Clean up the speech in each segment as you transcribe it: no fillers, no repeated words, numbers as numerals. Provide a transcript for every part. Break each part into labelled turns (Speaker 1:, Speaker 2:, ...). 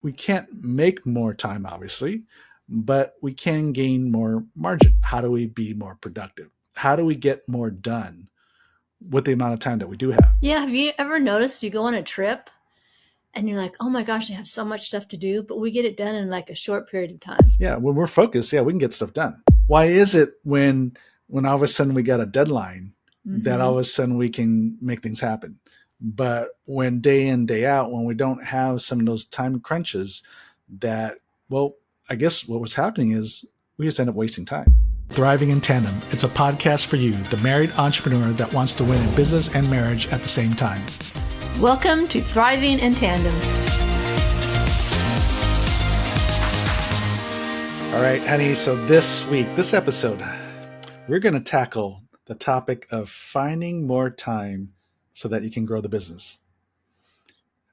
Speaker 1: we can't make more time, obviously, but we can gain more margin. How do we be more productive? How do we get more done with the amount of time that we do have?
Speaker 2: Yeah, have you ever noticed you go on a trip and you're like, oh my gosh, I have so much stuff to do, but we get it done in like a short period of time?
Speaker 1: Yeah, when we're focused, yeah, we can get stuff done. Why is it when all of a sudden we got a deadline that all
Speaker 2: Mm-hmm.
Speaker 1: of a sudden we can make things happen? But when day in, day out, when we don't have some of those time crunches, that, well, I guess what was happening is we just end up wasting time. Thriving in Tandem. It's a podcast for you, the married entrepreneur that wants to win in business and marriage at the same time.
Speaker 2: Welcome to Thriving in Tandem.
Speaker 1: All right, honey. So this episode, we're going to tackle the topic of finding more time so that you can grow the business.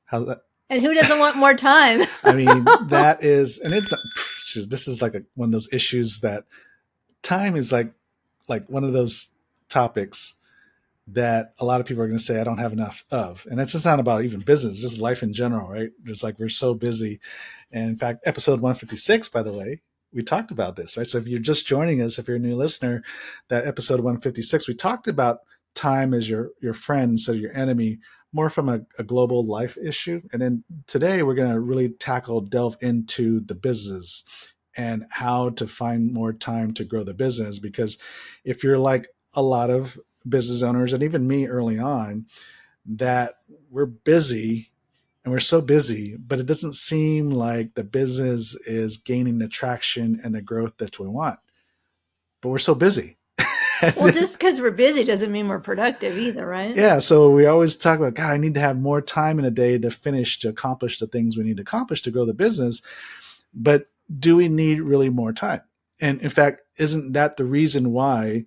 Speaker 1: How's that?
Speaker 2: And who doesn't want more time?
Speaker 1: I mean, that is, and this is like one of those issues that time is like one of those topics that a lot of people are going to say, I don't have enough of. And it's just not about even business, it's just life in general, right? It's like we're so busy. And in fact, episode 156, by the way, we talked about this, right? So if you're just joining us, if you're a new listener, that episode 156, we talked about time as your friend instead of your enemy, more from a global life issue. And then today we're going to really delve into the business and how to find more time to grow the business. Because if you're like a lot of business owners, and even me early on, that we're busy and we're so busy, but it doesn't seem like the business is gaining the traction and the growth that we want. But we're so busy.
Speaker 2: Well, just because we're busy doesn't mean we're productive either, right?
Speaker 1: Yeah. So we always talk about, God, I need to have more time in a day to accomplish the things we need to accomplish to grow the business. But do we need really more time? And in fact, isn't that the reason why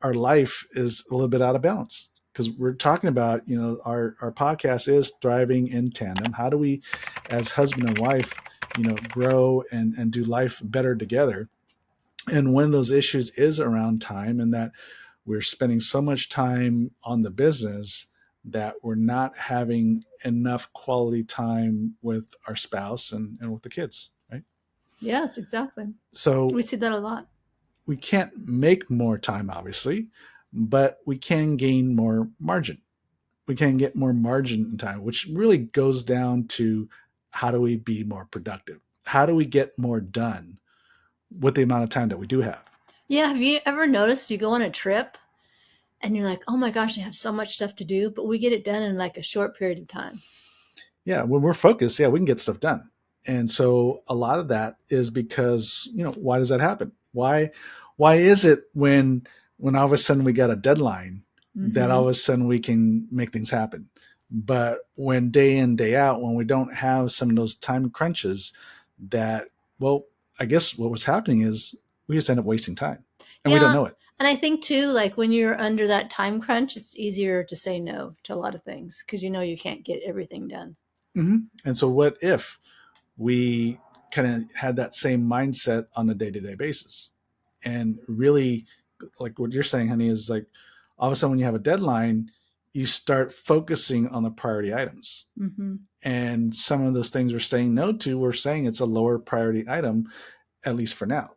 Speaker 1: our life is a little bit out of balance? Because we're talking about, our podcast is Thriving in Tandem. How do we, as husband and wife, grow and do life better together? And one of those issues is around time, and that we're spending so much time on the business that we're not having enough quality time with our spouse and with the kids, right?
Speaker 2: Yes, exactly.
Speaker 1: So
Speaker 2: we see that a lot.
Speaker 1: We can't make more time, obviously, but we can gain more margin. We can get more margin in time, which really goes down to how do we be more productive? How do we get more done with the amount of time that we do have?
Speaker 2: Yeah, have you ever noticed you go on a trip and you're like, oh my gosh, I have so much stuff to do, but we get it done in like a short period of time?
Speaker 1: Yeah, when we're focused, yeah, we can get stuff done. And so a lot of that is because, why does that happen? Why is it when all of a sudden we got a deadline that all of a sudden we can make things happen? But when day in, day out, when we don't have some of those time crunches, that, well, I guess what was happening is we just end up wasting time and we don't know it.
Speaker 2: And I think too, like when you're under that time crunch, it's easier to say no to a lot of things because you can't get everything done.
Speaker 1: Mm-hmm. And so what if we kind of had that same mindset on a day-to-day basis? And really, like what you're saying, honey, is like all of a sudden when you have a deadline, you start focusing on the priority items.
Speaker 2: Mm-hmm.
Speaker 1: And some of those things we're saying no to, we're saying it's a lower priority item, at least for now.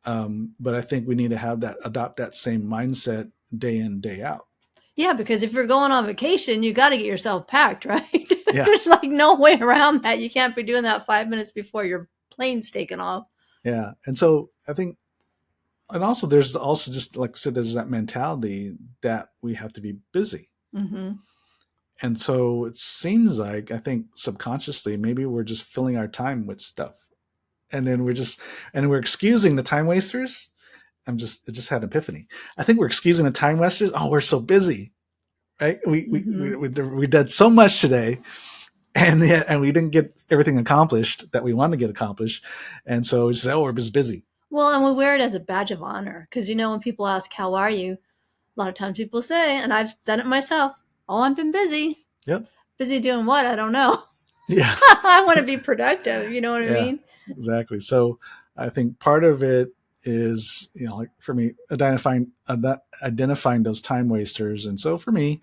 Speaker 1: But I think we need to adopt that same mindset day in, day out.
Speaker 2: Yeah, because if you're going on vacation, you got to get yourself packed, right?
Speaker 1: Yeah.
Speaker 2: There's like no way around that. You can't be doing that 5 minutes before your plane's taken off.
Speaker 1: Yeah. And so I think, and also there's also just, like I said, there's that mentality that we have to be busy.
Speaker 2: Mm-hmm.
Speaker 1: And so it seems like, I think subconsciously, maybe we're just filling our time with stuff. And then we're excusing the time wasters. It just had an epiphany. I think we're excusing the time wasters. Oh, we're so busy, right? We did so much today, and we didn't get everything accomplished that we wanted to get accomplished. And so we say, oh, we're just busy.
Speaker 2: Well, and we wear it as a badge of honor because, when people ask, how are you? A lot of times people say, and I've done it myself, oh, I've been busy.
Speaker 1: Yep.
Speaker 2: Busy doing what? I don't know.
Speaker 1: Yeah.
Speaker 2: I want to be productive. You know what I mean?
Speaker 1: Exactly. So I think part of it is, like for me, identifying those time wasters. And so for me,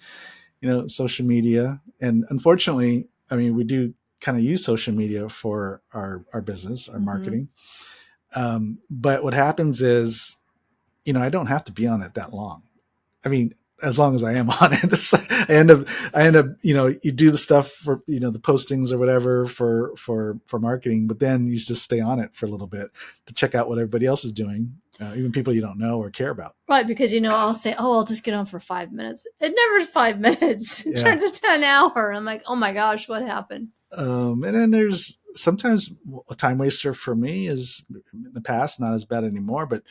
Speaker 1: social media, and unfortunately, I mean, we do kind of use social media for our business, our
Speaker 2: Mm-hmm.
Speaker 1: marketing. But what happens is, I don't have to be on it that long. I mean, as long as I am on it, I end up, you do the stuff for, the postings or whatever for marketing, but then you just stay on it for a little bit to check out what everybody else is doing, even people you don't know or care about.
Speaker 2: Right, because I'll say, "Oh, I'll just get on for 5 minutes." It never is 5 minutes. It
Speaker 1: Yeah.
Speaker 2: turns into an hour. I'm like, "Oh my gosh, what happened?"
Speaker 1: And then there's sometimes a time waster for me is in the past, not as bad anymore, but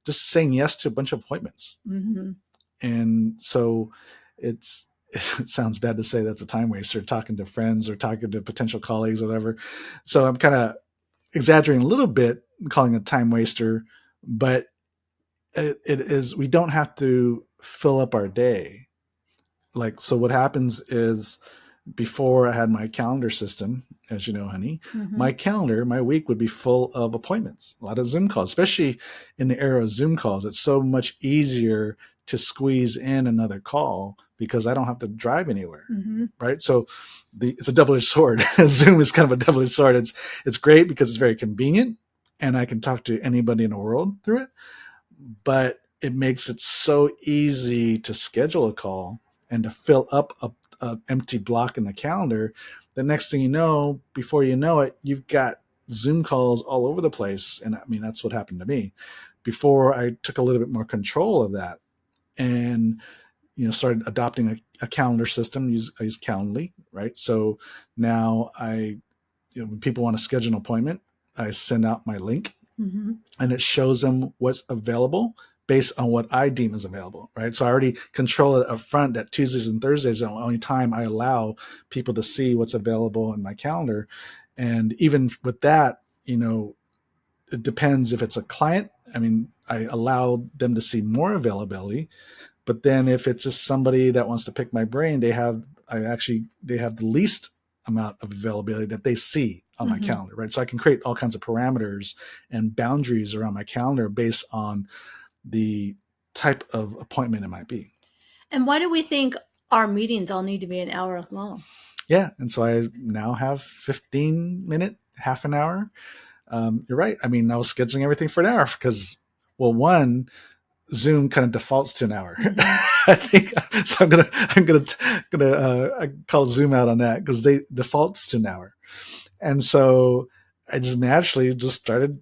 Speaker 1: just saying yes to a bunch of appointments.
Speaker 2: Mm-hmm.
Speaker 1: And so it's, it sounds bad to say that's a time waster, talking to friends or talking to potential colleagues or whatever. So I'm kind of exaggerating a little bit, calling it a time waster, but it is, we don't have to fill up our day. Like, so what happens is, before I had my calendar system, as you know, honey,
Speaker 2: Mm-hmm.
Speaker 1: my calendar, my week would be full of appointments, a lot of Zoom calls, especially in the era of Zoom calls. It's so much easier to squeeze in another call because I don't have to drive anywhere.
Speaker 2: Mm-hmm.
Speaker 1: Right. So it's a double-edged sword. Zoom is kind of a double-edged sword. It's great because it's very convenient and I can talk to anybody in the world through it, but it makes it so easy to schedule a call and to fill up a empty block in the calendar. The next thing you know, before you know it, you've got Zoom calls all over the place. And I mean, that's what happened to me before I took a little bit more control of that and, started adopting a calendar system. I use Calendly, right? So now when people want to schedule an appointment, I send out my link
Speaker 2: Mm-hmm.
Speaker 1: and it shows them what's available based on what I deem is available, right? So I already control it up front that Tuesdays and Thursdays are the only time I allow people to see what's available in my calendar. And even with that, it depends if it's a client. I mean, I allow them to see more availability, but then if it's just somebody that wants to pick my brain, they have the least amount of availability that they see on my
Speaker 2: Mm-hmm.
Speaker 1: calendar, right? So I can create all kinds of parameters and boundaries around my calendar based on the type of appointment it might be.
Speaker 2: And why do we think our meetings all need to be an hour long?
Speaker 1: Yeah. And so I now have 15-minute, half an hour. You're right. I mean, I was scheduling everything for an hour because, well, one, Zoom kind of defaults to an hour.
Speaker 2: Mm-hmm.
Speaker 1: I think so. I'm gonna I call Zoom out on that because they defaults to an hour, and so I just naturally just started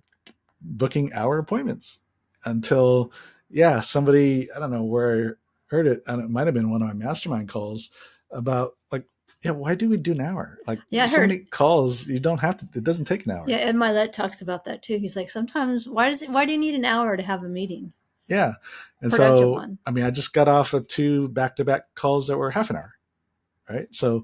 Speaker 1: booking hour appointments until, yeah, somebody, I don't know where I heard it, and it might have been one of my mastermind calls about, like, yeah, why do we do an hour? Like,
Speaker 2: Yeah, I
Speaker 1: so
Speaker 2: heard.
Speaker 1: many calls, you don't have to. It doesn't take an hour.
Speaker 2: Yeah, Ed Milet talks about that too. He's like, sometimes why do you need an hour to have a meeting,
Speaker 1: Yeah. And
Speaker 2: productive
Speaker 1: so,
Speaker 2: one?
Speaker 1: I mean, I just got off of 2 back-to-back calls that were half an hour, right? So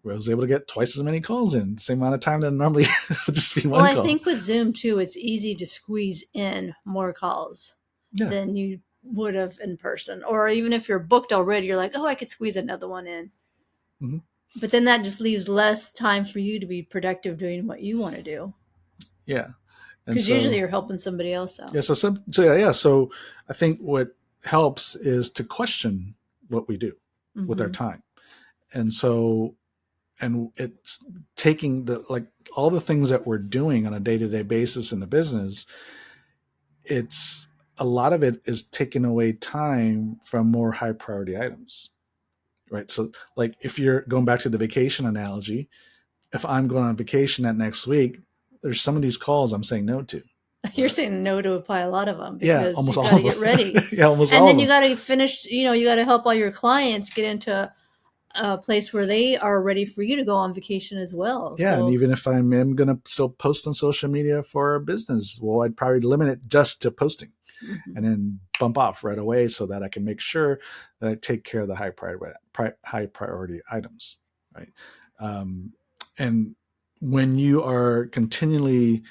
Speaker 1: I was able to get twice as many calls in the same amount of time that normally would just be
Speaker 2: Well,
Speaker 1: one
Speaker 2: I
Speaker 1: call.
Speaker 2: think with Zoom too, it's easy to squeeze in more calls
Speaker 1: Yeah.
Speaker 2: than you would have in person. Or even if you're booked already, you're like, oh, I could squeeze another one in.
Speaker 1: Mm-hmm.
Speaker 2: But then that just leaves less time for you to be productive doing what you want to do.
Speaker 1: Yeah. And
Speaker 2: Because usually
Speaker 1: so,
Speaker 2: you're helping somebody else out.
Speaker 1: yeah. So so I think what helps is to question what we do with our
Speaker 2: Mm-hmm.
Speaker 1: time. And so, and it's taking like all the things that we're doing on a day-to-day basis in the business, it's a lot of it is taking away time from more high priority items, right? So, like, if you're going back to the vacation analogy, if I'm going on vacation that next week, there's some of these calls I'm saying no to.
Speaker 2: You're
Speaker 1: Right?
Speaker 2: saying no to a lot of them
Speaker 1: Yeah,
Speaker 2: because
Speaker 1: almost
Speaker 2: you
Speaker 1: all
Speaker 2: got to
Speaker 1: of
Speaker 2: get
Speaker 1: them.
Speaker 2: ready.
Speaker 1: Yeah, almost
Speaker 2: And
Speaker 1: all of
Speaker 2: then you
Speaker 1: them.
Speaker 2: got to finish, you got to help all your clients get into a place where they are ready for you to go on vacation as well.
Speaker 1: Yeah, and
Speaker 2: So,
Speaker 1: even if am going to still post on social media for our business, well, I'd probably limit it just to posting
Speaker 2: mhm.
Speaker 1: and then bump off right away so that I can make sure that I take care of the high priority items, right? Um, and when you are continually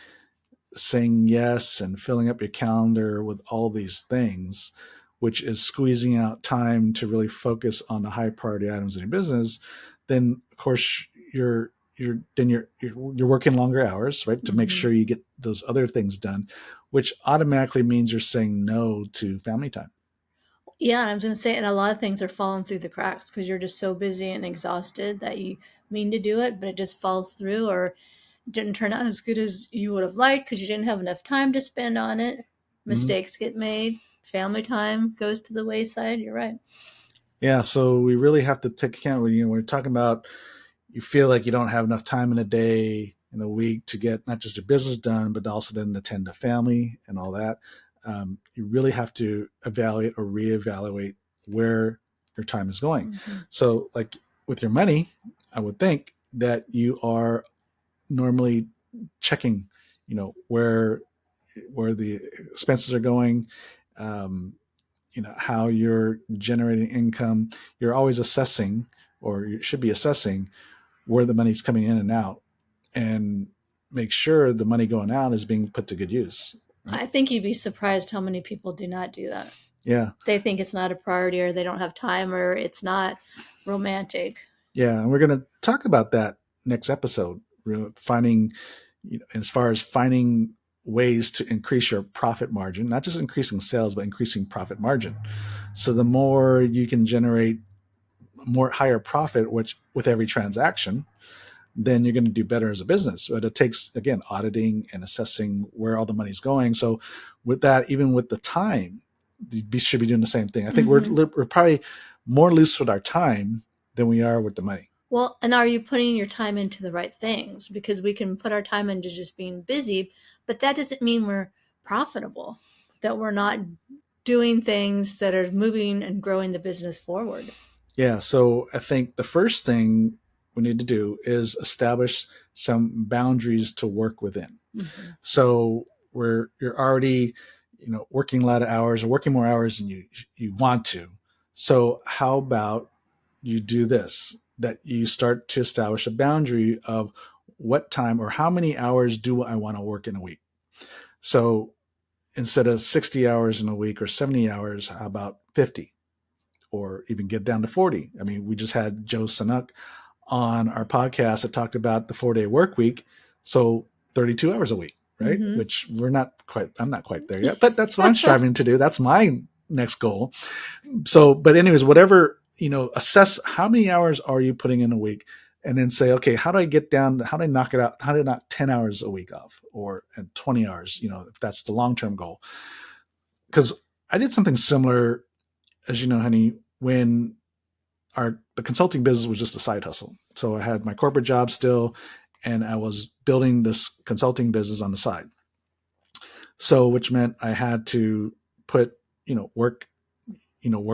Speaker 1: saying yes and filling up your calendar with all these things, which is squeezing out time to really focus on the high priority items in your business, then of course you're working longer hours, right, to make
Speaker 2: Mm-hmm.
Speaker 1: sure you get those other things done, which automatically means you're saying no to family time.
Speaker 2: Yeah, and I was going to say, and a lot of things are falling through the cracks because you're just so busy and exhausted that mean to do it, but it just falls through, or didn't turn out as good as you would have liked because you didn't have enough time to spend on it.
Speaker 1: Mhm.
Speaker 2: Mistakes get made. Family time goes to the wayside. You're right.
Speaker 1: Yeah, so we really have to take account. We're talking about you feel like you don't have enough time in a day, in a week to get not just your business done, but also then attend to family and all that. You really have to evaluate or reevaluate where your time is going.
Speaker 2: Mm-hmm.
Speaker 1: So, like with your money, I would think that you are normally checking, where the expenses are going, um, how you're generating income. You're always assessing, or you should be assessing where the money's coming in and out, and make sure the money going out is being put to good use. Right?
Speaker 2: I think you'd be surprised how many people do not do that.
Speaker 1: Yeah,
Speaker 2: They think it's not a priority, or they don't have time, or it's not romantic.
Speaker 1: yeah, and we're going to talk about that next episode. Finding, as far as finding ways to increase your profit margin, not just increasing sales, but increasing profit margin. So the more you can generate more higher profit, which with every transaction, then you're going to do better as a business. But it takes, again, auditing and assessing where all the money's going. So with that, even with the time, you should be doing the same thing. I think
Speaker 2: Mm-hmm.
Speaker 1: we're probably more loose with our time than we are with the money.
Speaker 2: Well, and are you putting your time into the right things? Because we can put our time into just being busy, but that doesn't mean we're profitable, that we're not doing things that are moving and growing the business forward.
Speaker 1: Yeah. So I think the first thing we need to do is establish some boundaries to work within.
Speaker 2: Mm-hmm.
Speaker 1: So where you're already, working a lot of hours or working more hours than you want to. So how about you do this? That you start to establish a boundary of what time or how many hours do I want to work in a week. So instead of 60 hours in a week or 70 hours, how about 50? Or even get down to 40. I mean, we just had Joe Sanuk on our podcast that talked about the 4-day work week. So 32 hours a week, right?
Speaker 2: Mm-hmm.
Speaker 1: Which I'm not quite there yet, but that's what I'm striving to do. That's my next goal. So, but anyways, whatever, assess how many hours are you putting in a week, and then say, okay, how do I knock it out? How do I knock 10 hours a week off, or 20 hours, if that's the long-term goal? Because I did something similar, as you know, honey, when the consulting business was just a side hustle. So I had my corporate job still, and I was building this consulting business on the side. So, which meant I had to put, work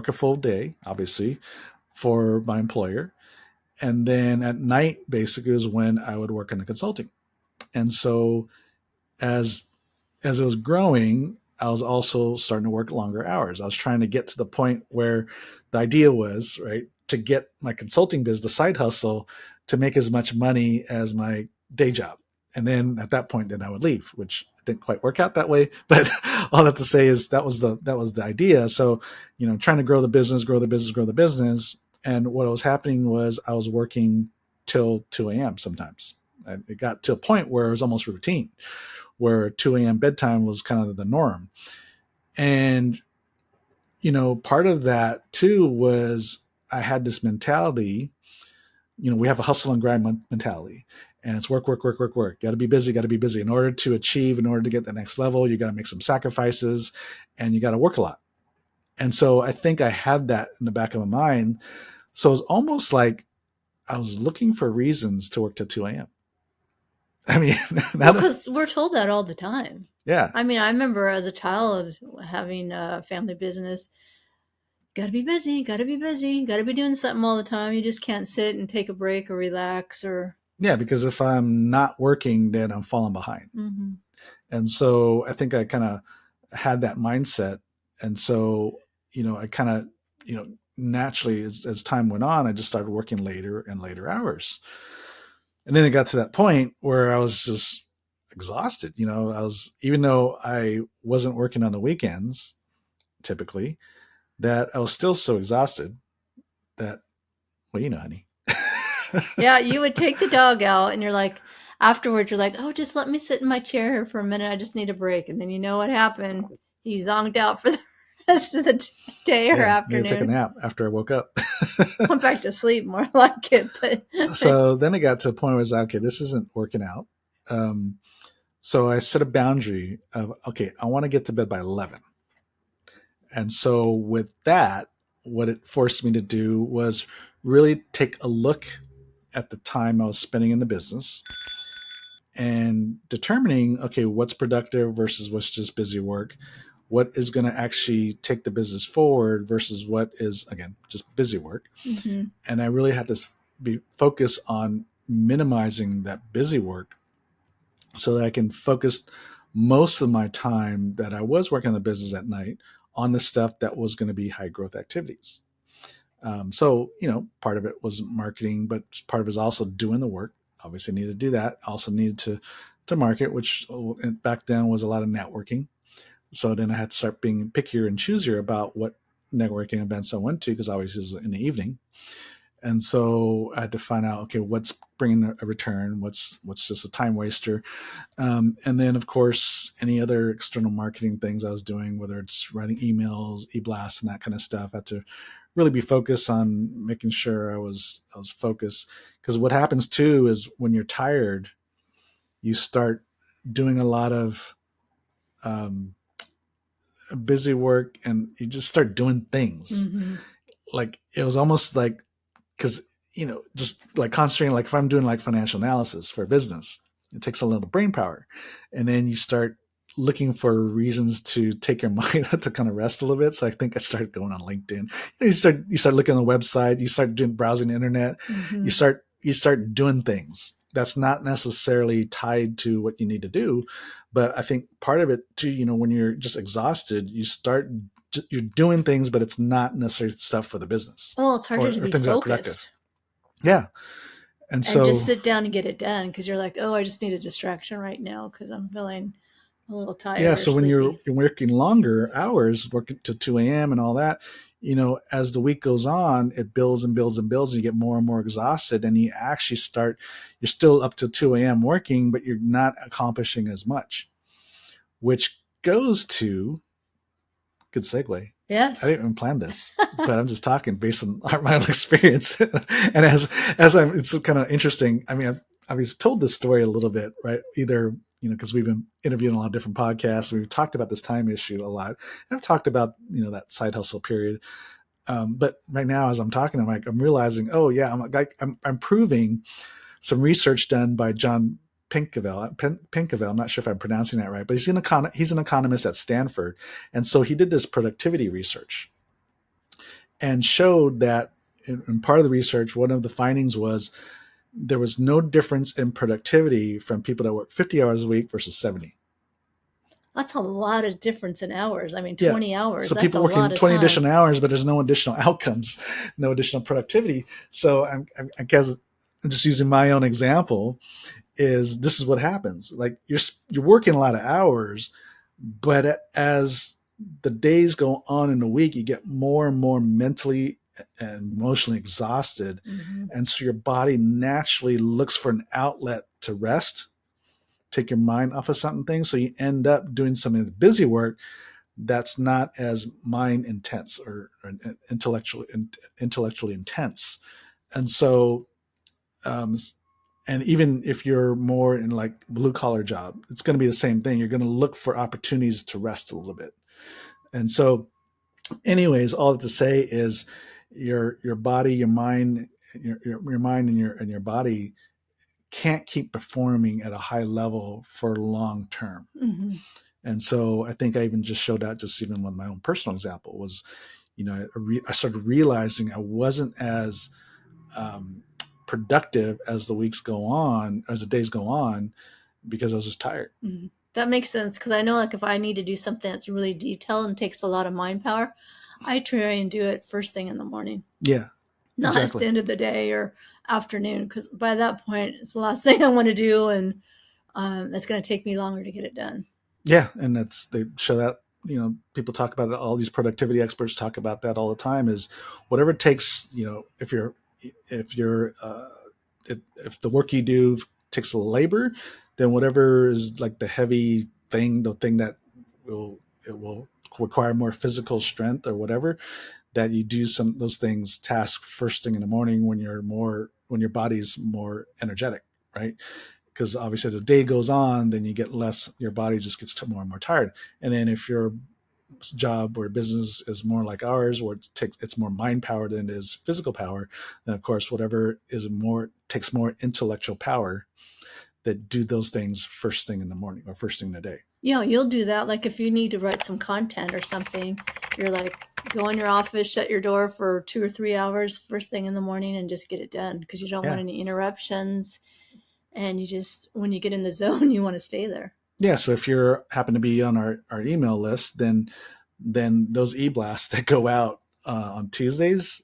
Speaker 1: a full day, obviously, for my employer. And then at night, basically, is when I would work on the consulting. And so as as it was growing, I was also starting to work longer hours. I was trying to get to the point where the idea was, right, to get my consulting business, the side hustle, to make as much money as my day job. And then at that point, then I would leave, which didn't quite work out that way. But all I have to say is that was the idea. So, trying to grow the business, grow the business, grow the business. And what was happening was I was working till 2 a.m. sometimes. And it got to a point where it was almost routine, where 2 a.m. bedtime was kind of the norm. And, part of that too was I had this mentality, we have a hustle and grind mentality, and it's work, work, work, work, work. Got to be busy, got to be busy. In order to achieve, in order to get the next level, you got to make some sacrifices and you got to work a lot. And so I think I had that in the back of my mind. So it was almost like I was looking for reasons to work till 2 a.m. I mean,
Speaker 2: Well, because we're told that all the time.
Speaker 1: yeah.
Speaker 2: I mean, I remember as a child having a family business. Gotta be busy, gotta be busy, gotta be doing something all the time. You just can't sit and take a break or relax or.
Speaker 1: Yeah, because if I'm not working, then I'm falling behind.
Speaker 2: Mm-hmm.
Speaker 1: And so I think I kind of had that mindset. And so, I kind of, naturally, as time went on, I just started working later and later hours. And then it got to that point where I was just exhausted. Even though I wasn't working on the weekends typically, that I was still so exhausted that, well, honey.
Speaker 2: Yeah, you would take the dog out and you're like, afterwards, you're like, oh, just let me sit in my chair for a minute. I just need a break. And then you know what happened. He zonked out for the rest of the day or
Speaker 1: Yeah, need to take a
Speaker 2: afternoon.
Speaker 1: nap after I woke up.
Speaker 2: Went back to sleep more like it, but
Speaker 1: So then it got to a point where I was like, okay, this isn't working out. Um, so I set a boundary of, okay, I want to get to bed by 11. And so with that, what it forced me to do was really take a look at the time I was spending in the business and determining, okay, what's productive versus what's just busy work, what is going to actually take the business forward versus what is, again, just busy work.
Speaker 2: mm-hmm.
Speaker 1: And I really had to be focused on minimizing that busy work so that I can focus most of my time that I was working on the business at night on the stuff that was going to be high growth activities. So, part of it was marketing, but part of it is also doing the work. Obviously, needed to do that. Also needed to market, which back then was a lot of networking. So then I had to start being pickier and choosier about what networking events I went to because always it was in the evening. And so I had to find out, okay, what's bringing a return, what's just a time waster, and then of course any other external marketing things I was doing, whether it's writing emails, e-blasts, and that kind of stuff. I had to really be focused on making sure I was focused because what happens too is when you're tired, you start doing a lot of um, busy work and you just start doing things.
Speaker 2: Mm-hmm.
Speaker 1: Like it was almost like because just like concentrating, like if I'm doing like financial analysis for a business, it takes a little brain power, and then you start looking for reasons to take your mind out to kind of rest a little bit. So I think I started going on LinkedIn. You start looking on the website, you start doing browsing the internet,
Speaker 2: Mm-hmm.
Speaker 1: you start doing things that's not necessarily tied to what you need to do. But I think part of it too, when you're just exhausted, you're doing things, but it's not necessarily stuff for the business
Speaker 2: Well, it's harder to
Speaker 1: or
Speaker 2: be
Speaker 1: things that are productive.
Speaker 2: focused
Speaker 1: Yeah. And
Speaker 2: and just
Speaker 1: so,
Speaker 2: sit down and get it done because you're like, oh, I just need a distraction right now because I'm feeling a little
Speaker 1: yeah.
Speaker 2: tired or
Speaker 1: So when you're
Speaker 2: sleepy.
Speaker 1: working longer hours, working to 2 a.m. and all that, as the week goes on, it builds and builds and builds, and you get more and more exhausted. And you actually you're still up to 2 a.m. working, but you're not accomplishing as much, which goes to good segue. I
Speaker 2: Yes.
Speaker 1: didn't even plan this, but I'm just talking based on my own experience. And it's kind of interesting. I mean, I've told this story a little bit, right? Either, because we've been interviewing a lot of different podcasts. We've talked about this time issue a lot. And I've talked about, that side hustle period. But right now, as I'm talking, I'm realizing, oh yeah, I'm proving some research done by John Pinkovel. I'm not sure if I'm pronouncing that right, but he's an economist at Stanford, and so he did this productivity research and showed that in part of the research, one of the findings was there was no difference in productivity from people that work 50 hours a week versus 70.
Speaker 2: That's a lot of difference in hours. I mean,
Speaker 1: Yeah.
Speaker 2: 20 hours,
Speaker 1: So
Speaker 2: that's
Speaker 1: people
Speaker 2: a lot
Speaker 1: working
Speaker 2: of
Speaker 1: 20
Speaker 2: time.
Speaker 1: additional hours, but there's no additional outcomes, no additional productivity. So I guess I'm just using my own example is this is what happens. Like you're working a lot of hours, but as the days go on in the week, you get more and more mentally and emotionally exhausted.
Speaker 2: Mm-hmm.
Speaker 1: And so your body naturally looks for an outlet to rest, take your mind off of something things. So you end up doing something of busy work that's not as mind intense or intellectually intense. And so um, and even if you're more in like blue collar job, it's going to be the same thing. You're going to look for opportunities to rest a little bit. And so, anyways, all that to say is your body, your mind, your mind and your body can't keep performing at a high level for long term.
Speaker 2: Mm-hmm.
Speaker 1: And so I think I even just showed that just even with my own personal example was, I started realizing I wasn't as um, productive as the weeks go on, as the days go on, because I was just tired.
Speaker 2: Mm-hmm. That makes sense because I know, like, if I need to do something that's really detailed and takes a lot of mind power, I try and do it first thing in the morning,
Speaker 1: Yeah,
Speaker 2: not at the
Speaker 1: exactly.
Speaker 2: end of the day or afternoon, because by that point, it's the last thing I want to do, and it's going to take me longer to get it done.
Speaker 1: Yeah, and they show that people talk about that. All these productivity experts talk about that all the time. Is whatever it takes. If the work you do takes a labor, then whatever is like the heavy thing, the thing that will it will require more physical strength or whatever, that you do some of those things task first thing in the morning when your body's more energetic, right? Because obviously as the day goes on, then you get less, your body just gets more and more tired. And then if your job or business is more like ours, where it's more mind power than it is physical power, then of course whatever is more takes more intellectual power, that do those things first thing in the morning or first thing in the day.
Speaker 2: Yeah, you'll do that. Like if you need to write some content or something, you're like, go in your office, shut your door for 2 or 3 hours first thing in the morning and just get it done because you don't want
Speaker 1: Yeah.
Speaker 2: any interruptions. And you just, when you get in the zone, you want to stay there.
Speaker 1: Yeah. So if you're happen to be on our email list, then those e-blasts that go out on Tuesdays,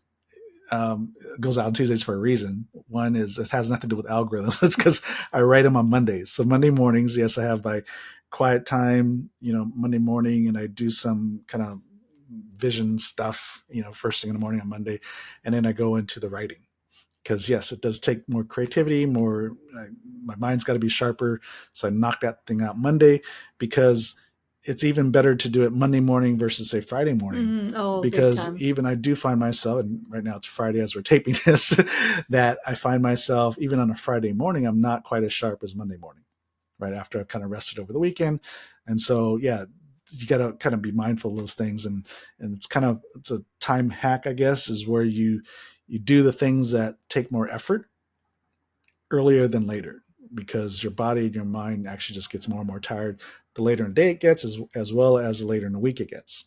Speaker 1: goes out on Tuesdays for a reason. One is it has nothing to do with algorithms. It's because I write them on Mondays. So Monday mornings, yes, I have my quiet time, Monday morning, and I do some kind of vision stuff, first thing in the morning on Monday, and then I go into the writing. Because yes, it does take more creativity, my mind's got to be sharper. So I knock that thing out Monday, because it's even better to do it Monday morning versus say Friday morning.
Speaker 2: Mm-hmm. Oh, big
Speaker 1: Because
Speaker 2: time.
Speaker 1: even I do find myself, and right now it's Friday as we're taping this, that I find myself even on a Friday morning, I'm not quite as sharp as Monday morning, right after I've kind of rested over the weekend. And so, yeah, you got to kind of be mindful of those things. And it's a time hack, I guess, is where you do the things that take more effort earlier than later, because your body and your mind actually just gets more and more tired the later in the day it gets, as well as the later in the week it gets.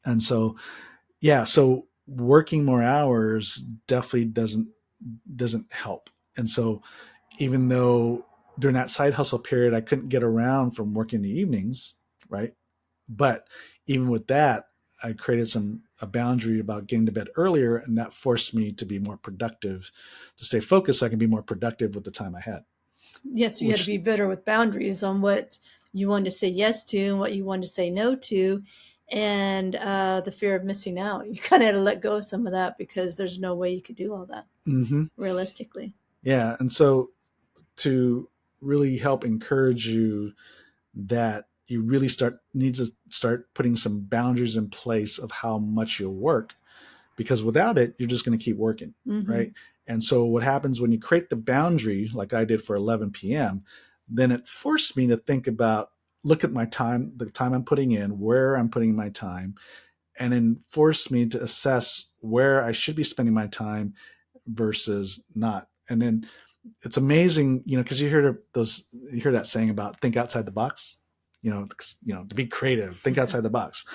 Speaker 1: And so, yeah, so working more hours definitely doesn't help. And so even though during that side hustle period I couldn't get around from working the evenings, right? But even with that, I created a boundary about getting to bed earlier, and that forced me to be more productive, to stay focused, so I can be more productive with the time I had.
Speaker 2: Yes, you had to
Speaker 1: Which,
Speaker 2: be better with boundaries on what you wanted to say yes to and what you wanted to say no to. And the fear of missing out. You kind of had to let go of some of that because there's no way you could do all that
Speaker 1: mm-hmm,
Speaker 2: realistically.
Speaker 1: yeah, and so to really help encourage you, that you really need to start putting some boundaries in place of how much you work, because without it, you're just going to keep working,
Speaker 2: Mm-hmm.
Speaker 1: right? And so what happens when you create the boundary, like I did for 11 p.m., then it forced me to think about, look at my time, the time I'm putting in, where I'm putting my time, and then forced me to assess where I should be spending my time versus not. And then it's amazing, because you hear that saying about think outside the box, to be creative, think outside the box.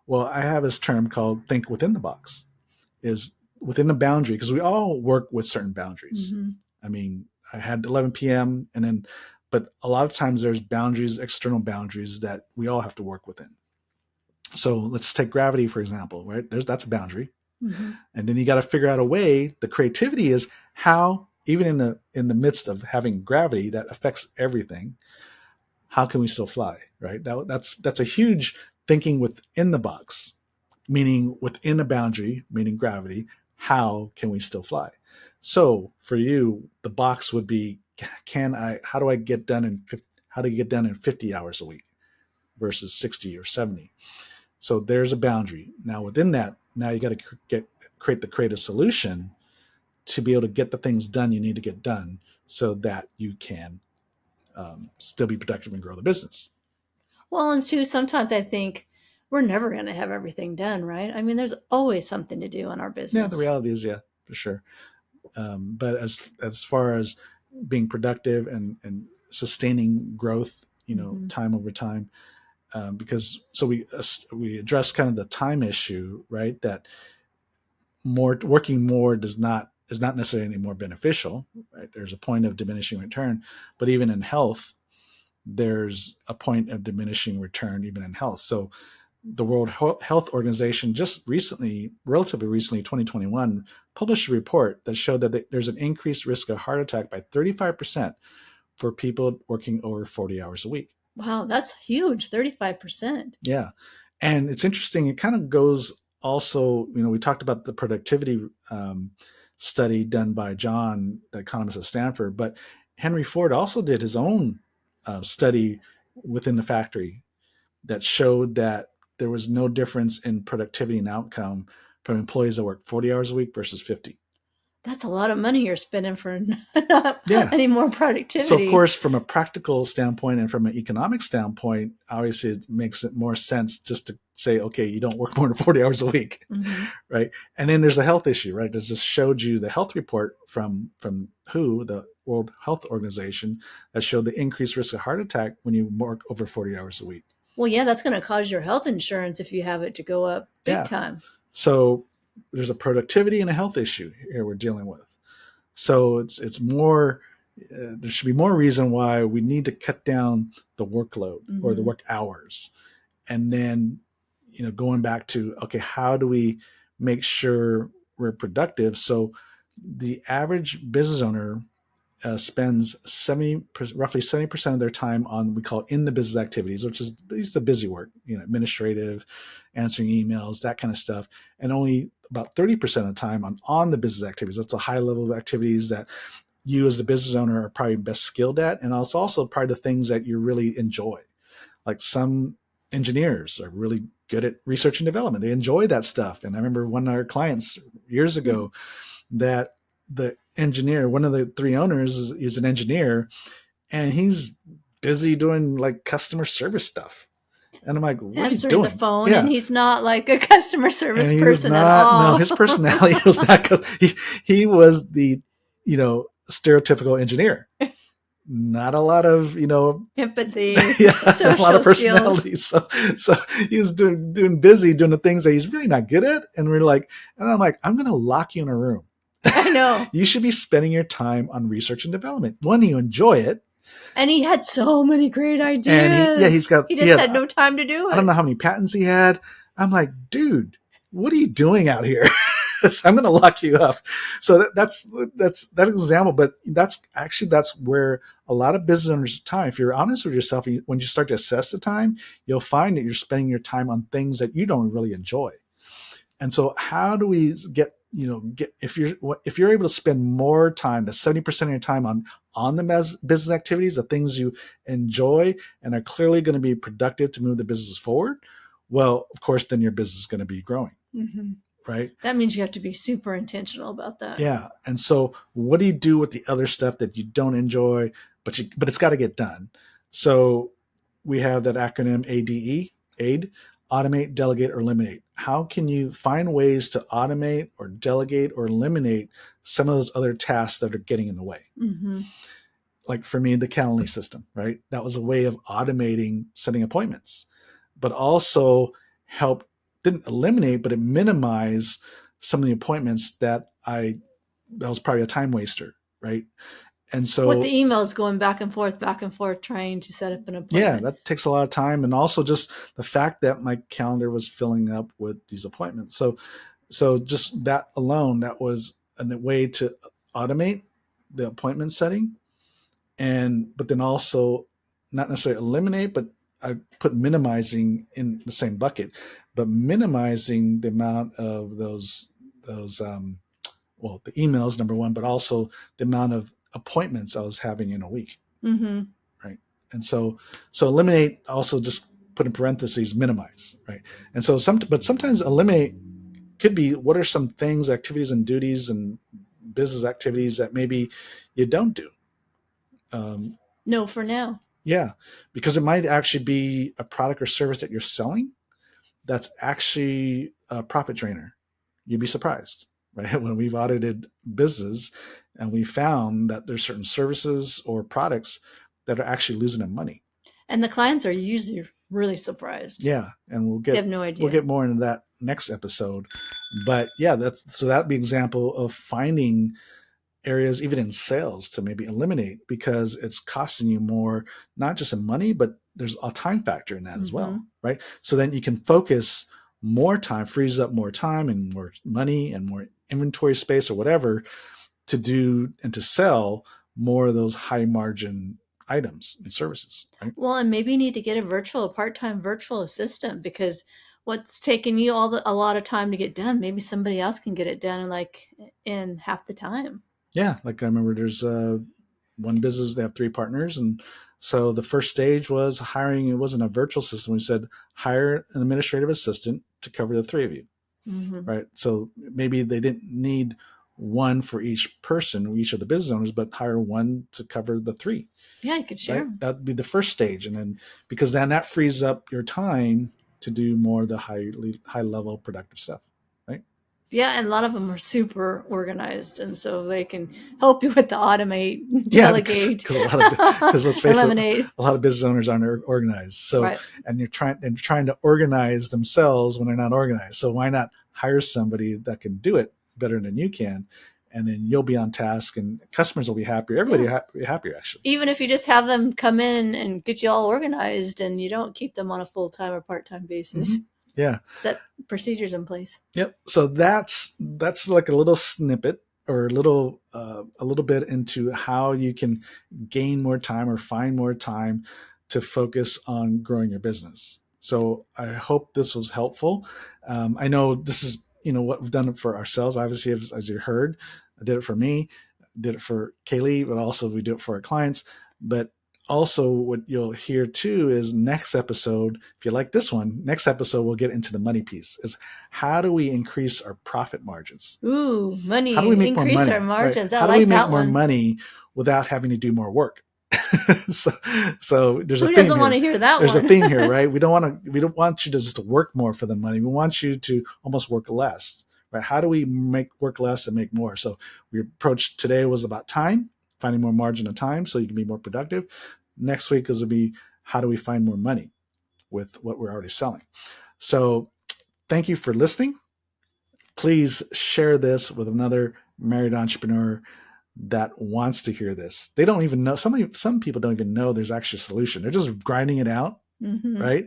Speaker 1: Well, I have this term called think within the box, is within the boundary, because we all work with certain boundaries.
Speaker 2: Mm-hmm.
Speaker 1: I mean, I had 11 p.m. and then, but a lot of times there's boundaries, external boundaries that we all have to work within. So let's take gravity, for example, right? That's a boundary.
Speaker 2: Mm-hmm.
Speaker 1: And then you got to figure out a way. The creativity is how, even in the midst of having gravity that affects everything, how can we still fly, right? That's a huge thinking within the box, meaning within a boundary, meaning gravity. How can we still fly? So for you, the box would be, how do I get done how do you get done in 50 hours a week versus 60 or 70? So there's a boundary. Now within that, now you got to create the creative solution to be able to get the things done you need to get done, so that you can still be productive and grow the business.
Speaker 2: Well, and two, sometimes I think we're never going to have everything done, right? I mean, there's always something to do in our
Speaker 1: Yeah, the
Speaker 2: business.
Speaker 1: reality is, yeah, for sure. But as far as being productive and sustaining growth,
Speaker 2: Mm-hmm.
Speaker 1: time over time, because so we address kind of the time issue, right? That working more is not necessarily any more beneficial, right? There's a point of diminishing return, but even in health, there's a point of diminishing return even in health. So the World Health Organization just recently, relatively recently, 2021, published a report that showed that there's an increased risk of heart attack by 35% for people working over 40 hours a week.
Speaker 2: Wow, that's huge, 35%.
Speaker 1: Yeah. And it's interesting. It kind of goes also, we talked about the productivity study done by John, the economist at Stanford, but Henry Ford also did his own study within the factory. that showed that there was no difference in productivity and outcome from employees that work 40 hours a week versus 50.
Speaker 2: That's a lot of money you're spending for not
Speaker 1: Yeah.
Speaker 2: any more
Speaker 1: So, of
Speaker 2: productivity.
Speaker 1: course, from a practical standpoint and from an economic standpoint, obviously it makes it more sense just to say, okay, you don't work more than 40 hours a week,
Speaker 2: Mm-hmm.
Speaker 1: right? And then there's a health issue, right? It just showed you the health report from WHO, the World Health Organization, that showed the increased risk of heart attack when you work over 40 hours a week.
Speaker 2: Well, yeah, that's going to cause your health insurance if you have it to go up big
Speaker 1: Yeah.
Speaker 2: time.
Speaker 1: So there's a productivity and a health issue here we're dealing with. So it's more. There should be more reason why we need to cut down the workload or the
Speaker 2: Mm-hmm.
Speaker 1: work hours, and then going back to, okay, how do we make sure we're productive? So the average business owner spends roughly 70% of their time on we call in the business activities, which is the busy work, administrative, answering emails, that kind of stuff, and only about 30% of the time on the business activities. That's a high level of activities that you as the business owner are probably best skilled at, and it's also probably the things that you really enjoy. Like some engineers are really good at research and development. They enjoy that stuff. And I remember one of our clients years ago that the engineer, one of the three owners is an engineer, and he's busy doing like customer service stuff. And I'm like, what are you
Speaker 2: Answering the
Speaker 1: doing?
Speaker 2: phone, and
Speaker 1: Yeah.
Speaker 2: he's not like a customer
Speaker 1: And
Speaker 2: service
Speaker 1: he was
Speaker 2: person at
Speaker 1: not, no,
Speaker 2: all.
Speaker 1: his personality was not, because he was the, stereotypical engineer. Not a lot of,
Speaker 2: Empathy,
Speaker 1: yeah, a lot of
Speaker 2: social skills.
Speaker 1: personality. So he was doing busy doing the things that he's really not good at. And I'm like, I'm going to lock you in a room.
Speaker 2: I know.
Speaker 1: You should be spending your time on research and development. One, you enjoy it.
Speaker 2: And he had so many great
Speaker 1: And
Speaker 2: ideas. He just had no time to do
Speaker 1: I don't
Speaker 2: it.
Speaker 1: know how many patents he had. I'm like, dude, what are you doing out here? So I'm going to lock you up. So that's that example. But that's where a lot of business owners' time. If you're honest with yourself, when you start to assess the time, you'll find that you're spending your time on things that you don't really enjoy. And so, how do we get if you're able to spend more time, the 70% of your time on the business activities, the things you enjoy and are clearly going to be productive to move the business forward, well, of course, then your business is going to be growing,
Speaker 2: Mm-hmm.
Speaker 1: right?
Speaker 2: That means you have to be super intentional about that.
Speaker 1: Yeah. And so, what do you do with the other stuff that you don't enjoy, but it's got to get done? So we have that acronym ADE, AID, automate, delegate, or eliminate. How can you find ways to automate or delegate or eliminate some of those other tasks that are getting in the way?
Speaker 2: Mm-hmm.
Speaker 1: Like for me, the Calendly system, right? That was a way of automating setting appointments, but also help didn't eliminate, but it minimized some of the appointments that was probably a time waster, right? And
Speaker 2: With the
Speaker 1: so
Speaker 2: emails going back and forth, trying to set up an
Speaker 1: yeah,
Speaker 2: appointment.
Speaker 1: that takes a lot of time, and also just the fact that my calendar was filling up with these appointments. So just that alone, that was a way to automate the appointment setting, but then also not necessarily eliminate, but I put minimizing in the same bucket, but minimizing the amount of those the emails, number one, but also the amount of appointments I was having in a week.
Speaker 2: Mm-hmm.
Speaker 1: Right. And so eliminate, also just put in parentheses, minimize, right? And so but sometimes eliminate could be, what are some things, activities and duties and business activities that maybe you don't do?
Speaker 2: No, for now.
Speaker 1: Yeah, because it might actually be a product or service that you're selling that's actually a profit drainer. You'd be surprised, right? When we've audited business and we found that there's certain services or products that are actually losing them money.
Speaker 2: And the clients are usually really surprised.
Speaker 1: Yeah, and
Speaker 2: They have no idea.
Speaker 1: we'll get more into that next episode. But yeah, that'd be an example of finding areas even in sales to maybe eliminate, because it's costing you more, not just in money, but there's a time factor in that as well, right? So then you can focus more time, frees up more time and more money and more inventory space or whatever to do and to sell more of those high margin items and services, right?
Speaker 2: Well, and maybe you need to get a part-time virtual assistant, because what's taking you a lot of time to get done, maybe somebody else can get it done in half the time.
Speaker 1: Yeah, like I remember there's one business, they have three partners, and So the first stage was hiring. It wasn't a virtual system. We said hire an administrative assistant to cover the three of you, right? So maybe they didn't need one for each person, each of the business owners, but hire one to cover the three.
Speaker 2: Yeah, you could share.
Speaker 1: Right? That'd be the first stage, and then because then that frees up your time to do more of the high level productive stuff, right?
Speaker 2: Yeah, and a lot of them are super organized, and so they can help you with the automate, delegate,
Speaker 1: because let's face
Speaker 2: eliminate.
Speaker 1: it, a lot of business owners aren't organized. So,
Speaker 2: Right.
Speaker 1: and you're trying to organize themselves when they're not organized. So why not hire somebody that can do it better than you can, and then you'll be on task, and customers will be happier. Everybody will be happier, actually.
Speaker 2: Even if you just have them come in and get you all organized, and you don't keep them on a full-time or part-time basis.
Speaker 1: Yeah.
Speaker 2: Set procedures in place.
Speaker 1: Yep. So that's like a little snippet or a little bit into how you can gain more time or find more time to focus on growing your business. So I hope this was helpful. I know this is, what we've done for ourselves. Obviously, as you heard, I did it for me, did it for Kaylee, but also we do it for our clients. But also what you'll hear too is next episode, if you like this one, next episode we'll get into the money piece, is how do we increase our profit margins?
Speaker 2: Ooh, money.
Speaker 1: How do we make more money?
Speaker 2: Our margins.
Speaker 1: Right? How do we make more money without having to do more work? so there's
Speaker 2: Who doesn't want to hear that
Speaker 1: there's
Speaker 2: one?
Speaker 1: a theme here, right? We don't want you to just work more for the money. We want you to almost work less, right? How do we work less and make more? So we approach today was about time, finding more margin of time so you can be more productive. Next week is to be how do we find more money with what we're already selling. So thank you for listening. Please share this with another married entrepreneur that wants to hear this. They don't even know. Some people don't even know there's actually a solution. They're just grinding it out, right?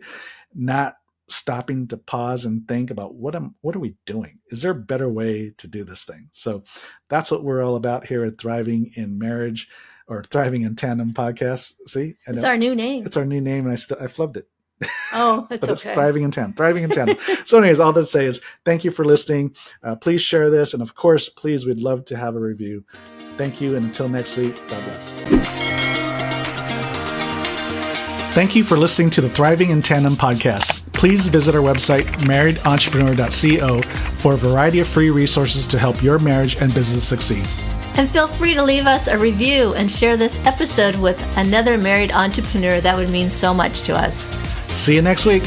Speaker 1: Not stopping to pause and think about what are we doing? Is there a better way to do this thing? So that's what we're all about here at Thriving in Marriage or Thriving in Tandem podcast. See,
Speaker 2: it's our new name.
Speaker 1: It's our new name, and I flubbed it.
Speaker 2: Oh, it's
Speaker 1: but
Speaker 2: okay.
Speaker 1: It's Thriving in Tandem. So anyways, all that to say is thank you for listening. Please share this. And of course, please, we'd love to have a review. Thank you. And until next week, God bless. Thank you for listening to the Thriving in Tandem podcast. Please visit our website, marriedentrepreneur.co, for a variety of free resources to help your marriage and business succeed.
Speaker 2: And feel free to leave us a review and share this episode with another married entrepreneur. That would mean so much to us.
Speaker 1: See you next week.